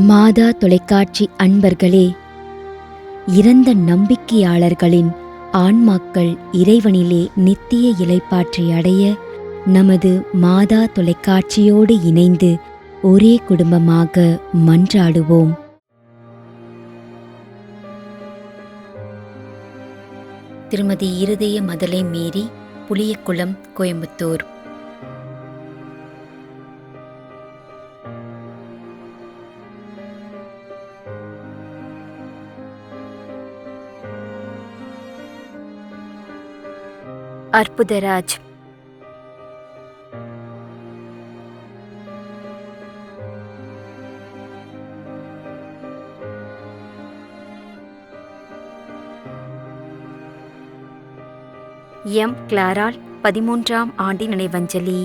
மாதா தொலைக்காட்சி அன்பர்களே, இறந்த நம்பிக்கையாளர்களின் ஆன்மாக்கள் இறைவனிலே நித்திய இளைப்பாற்றி அடைய நமது மாதா தொலைக்காட்சியோடு இணைந்து ஒரே குடும்பமாக மன்றாடுவோம். திருமதி இருதய மதலை மேரி, புளியக்குளம், கோயம்புத்தூர். அற்புதராஜ். எம். கிளாரால் 13ஆம் ஆண்டு நினைவஞ்சலி.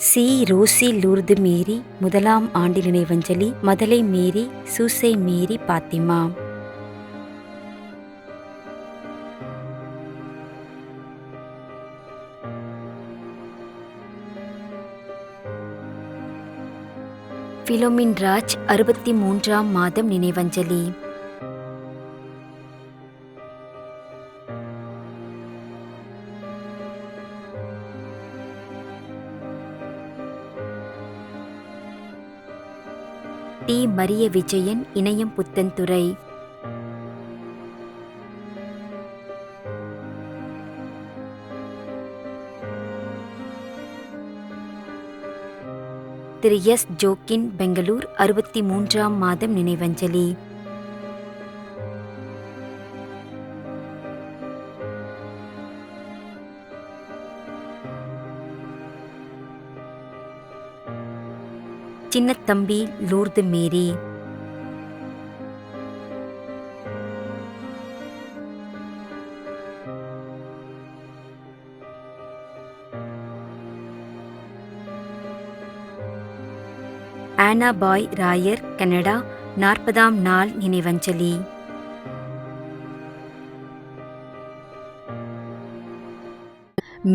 சி. ரோசி லூர்து மேரி, முதலாம் ஆண்டு நினைவஞ்சலி. மதலை மேரி, சூசை மேரி, பாத்திமா. பிலோமின் ராஜ், 63ஆம் மாதம் நினைவஞ்சலி. டி. மரிய விஜயன், இணையம் புத்தன்துறை. திரு எஸ். ஜோக்கின், பெங்களூர், 63ஆம் மாதம் நினைவஞ்சலி. சின்னத்தம்பி லூர்து மேரி. ஆனா பாய் ராயர், கனடா, 40ஆம் நாள் நினைவஞ்சலி.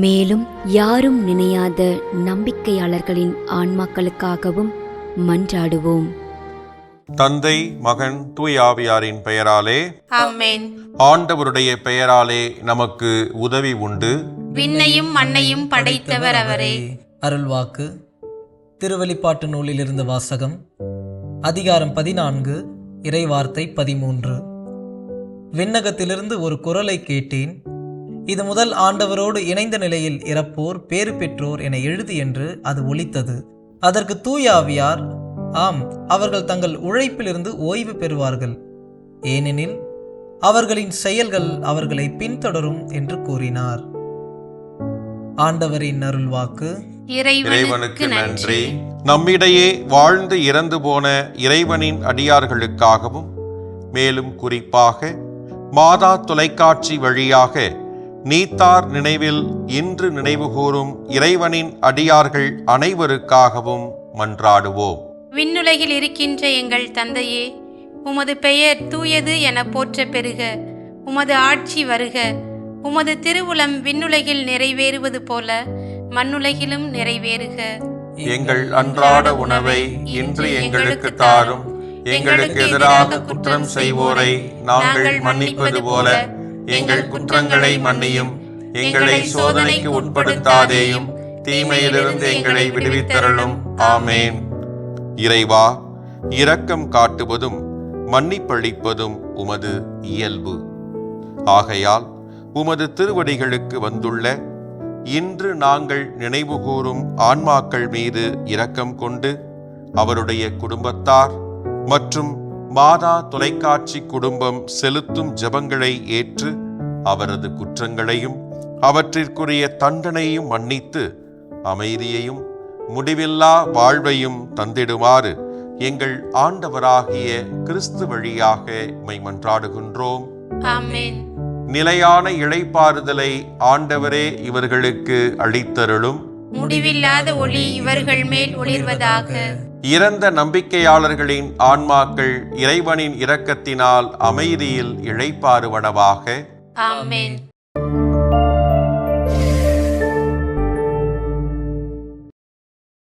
மேலும் யாரும் நினையாத நம்பிக்கையாளர்களின் ஆன்மாக்களுக்காகவும் மன்றாடுவோம். தந்தை, மகன், தூய ஆவியாரின் பெயராலே ஆமென். ஆண்டவருடைய பெயராலே நமக்கு உதவி உண்டு. விண்ணையும் மண்ணையும் படைத்தவர் அவரே. அருள்வாக்கு. திருவெளிப்பாட்டு நூலிலிருந்து வாசகம். அதிகாரம் 14, இறைவார்த்தை 13. விண்ணகத்திலிருந்து ஒரு குரலை கேட்டேன். இது முதல் ஆண்டவரோடு இணைந்த நிலையில் இறப்போர் பேறு பெற்றோர் என எழுது என்று அது ஒலித்தது. அதற்கு தூய ஆவியார், ஆம், அவர்கள் தங்கள் உழைப்பிலிருந்து ஓய்வு பெறுவார்கள், ஏனெனில் அவர்களின் செயல்கள் அவர்களை பின்தொடரும் என்று கூறினார். ஆண்டவரின் அருள்வாக்கு. இறைவனுக்கு நன்றி. நம்மிடையே வாழ்ந்து இறந்து போன இறைவனின் அடியார்களுக்காகவும், மேலும் குறிப்பாக மாதா தொலைக்காட்சி வழியாக நீத்தார் நினைவில் இன்று நினைவுகூரும் இறைவனின் அடியார்கள் அனைவருக்காகவும் மன்றாடுவோம். விண்ணுலகில் இருக்கின்ற எங்கள் தந்தையே, உமது பெயர் தூயது என போற்ற பெறுக. உமது ஆட்சி வருக. உமது திருவுளம் விண்ணுலகில் நிறைவேறுவது போல மண்ணுலகிலும் நிறைவேறுக. எங்கள் அன்றாட உணவை இன்று எங்களுக்கு தாரும். எங்களுக்கு எதிராக குற்றம் செய்வோரை நாங்கள் மன்னிப்பது போல எங்கள் குற்றங்களை மன்னியும். எங்களை சோதனைக்கு உட்படுத்தாதேயும், தீமையிலிருந்து எங்களை விடுவித்தருளும். ஆமேன். இறைவா, இரக்கம் காட்டுவதும் மன்னிப்பளிப்பதும் உமது இயல்பு. ஆகையால் உமது திருவடிகளுக்கு வந்துள்ள இன்று நாங்கள் நினைவுகூரும் ஆன்மாக்கள் மீது இரக்கம் கொண்டு அவருடைய குடும்பத்தார் மற்றும் மாதா தொலைக்காட்சி குடும்பம் செலுத்தும் ஜெபங்களை ஏற்று அவரது குற்றங்களையும் அவற்றிற்குரிய தண்டனையும் மன்னித்து அமைதியையும் முடிவில்லா வாழ்வையும் தந்திடுமாறு எங்கள் ஆண்டவராகிய கிறிஸ்து வழியாக உம்மை மன்றாடுகின்றோம். ஆமென். நிலையான இளைப்பாறுதலை ஆண்டவரே இவர்களுக்கு அளித்தருளும். முடிவில்லாத ஒளி இவர்கள் மேல் ஒளிர்வதாக. இறந்த நம்பிக்கையாளர்களின் ஆன்மாக்கள் இறைவனின் இரக்கத்தினால் அமைதியில் இளைப்பாறுவனவாக. ஆமென்.